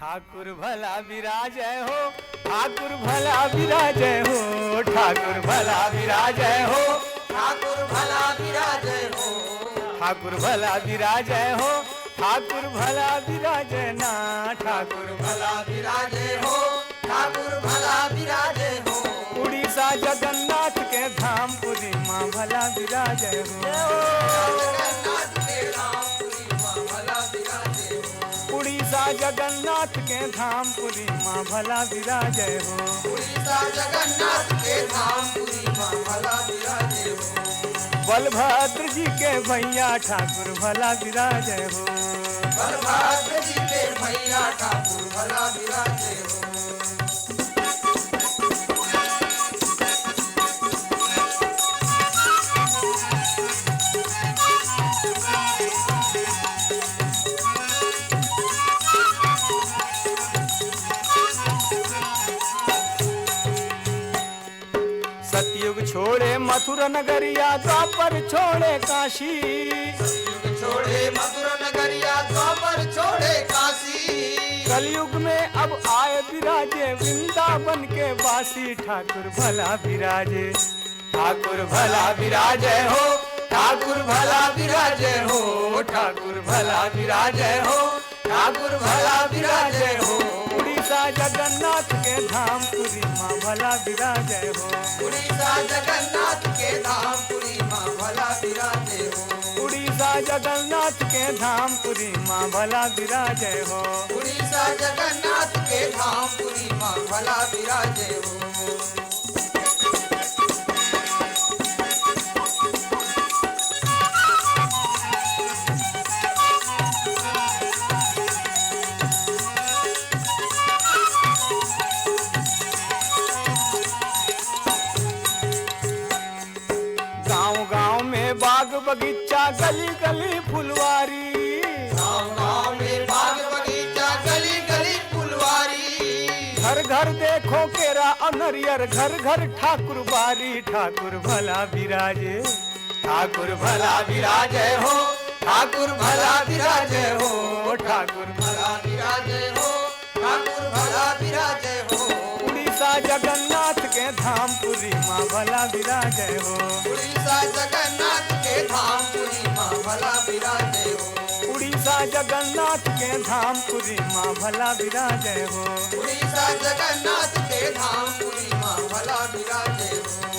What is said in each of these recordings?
ठाकुर भला विराजय हो, ठाकुर भला विराजय हो, ठाकुर भला विराजय हो, ठाकुर भला विराजय हो, ठाकुर भला विराजय हो, ठाकुर भला विराजय ना, ठाकुर भला विराजय हो, ठाकुर भला विराजय हो। उड़ीसा जगन्नाथ के धाम पुरी माँ भला विराजय हो, जगन्नाथ के धाम पुरी माँ भला विराजय हो, उड़ीसा जगन्नाथ के धाम पुरी माँ भला विराजय हो, उड़ीसा जगन्नाथ के धाम पुरी माँ भला विराजय हो। बलभद्र जी के भैया ठाकुर भला विराजय हो, बलभद्र जी के भैया ठाकुर भला विराजय हो। सतयुग छोड़े मथुरा नगरिया, द्वापर छोड़े काशी, युग छोड़े मथुरा नगरिया, द्वापर छोड़े काशी। कलयुग में अब आए विराजे वृंदावन के वासी, ठाकुर भला विराजे, ठाकुर भला विराजय हो, ठाकुर भला विराजय हो, ठाकुर भला विराजय हो, ठाकुर भला विराजय हो। उड़ीसा जगन्नाथ के धाम पुरी माँ भला विराजय हो, उड़ीसा जगन्नाथ के धाम पुरी माँ भला विराजय हो, उड़ीसा जगन्नाथ के धाम पुरी माँ भला विराजय हो, उड़ीसा जगन्नाथ के धाम पुरी माँ भला विराजय हो। गांव-गांव में बाग बगीचा, गली गली फुलवारी, गाँव-गाँव में बाग बगीचा, गली गली फुलवारी। घर घर देखो केरा और नरियर, घर घर ठाकुर बारी, ठाकुर भला विराजे, ठाकुर भला विराजय हो, ठाकुर भला विराजय हो, ठाकुर भला विराजय हो, ठाकुर भला विराजय हो। उड़ीसा जगन्नाथ के धाम पुरी माँ भला विराजय हो, उड़ीसा जगन्नाथ के धाम पुरी माँ भला विराजय हो, उड़ीसा जगन्नाथ के धाम पुरी माँ भला विराजय हो। उड़ीसा जगन्नाथ के धाम पुरी माँ भला विराजय हो।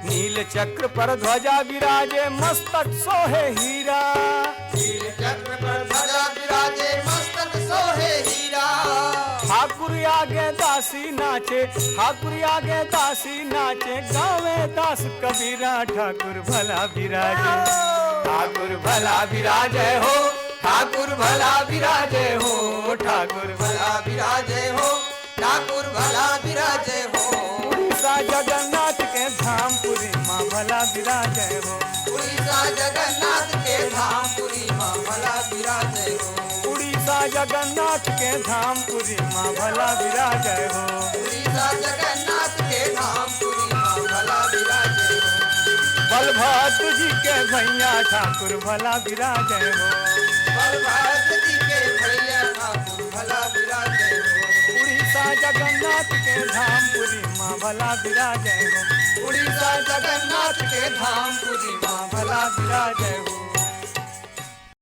नील चक्र पर ध्वजा विराजे, मस्तक सोहे हीरा, नील चक्र पर ध्वजा विराजे, मस्तक सोहे हीरा। ठाकुर आगे दासी नाचे, ठाकुर आगे दासी नाचे, गावे दास कबीरा, ठाकुर भला विराजे, ठाकुर भला विराजय हो, ठाकुर भला विराजय हो, ठाकुर भला विराजय हो, ठाकुर भला विराजय हो। उड़ीसा जगन्नाथ के धाम पुरी माँ भला विराजय हो, उड़ीसा जगन्नाथ के धाम पुरी माँ भला विराजय हो, उड़ीसा जगन्नाथ के धाम पुरी माँ भला विराजय हो। उड़ीसा जगन्नाथ के धाम पुरी माँ भला विराजय हो। बलभद्र जी के भैया ठाकुर भला विराजय हो, बलभद्र जी के भैया ठाकुर भला विराजय हो, उड़ीसा जगन्नाथ के धाम पुरी माँ भला विराजय हो, उड़ीसा जगन्नाथ के धाम पुरी माँ भला भला विराजय हो।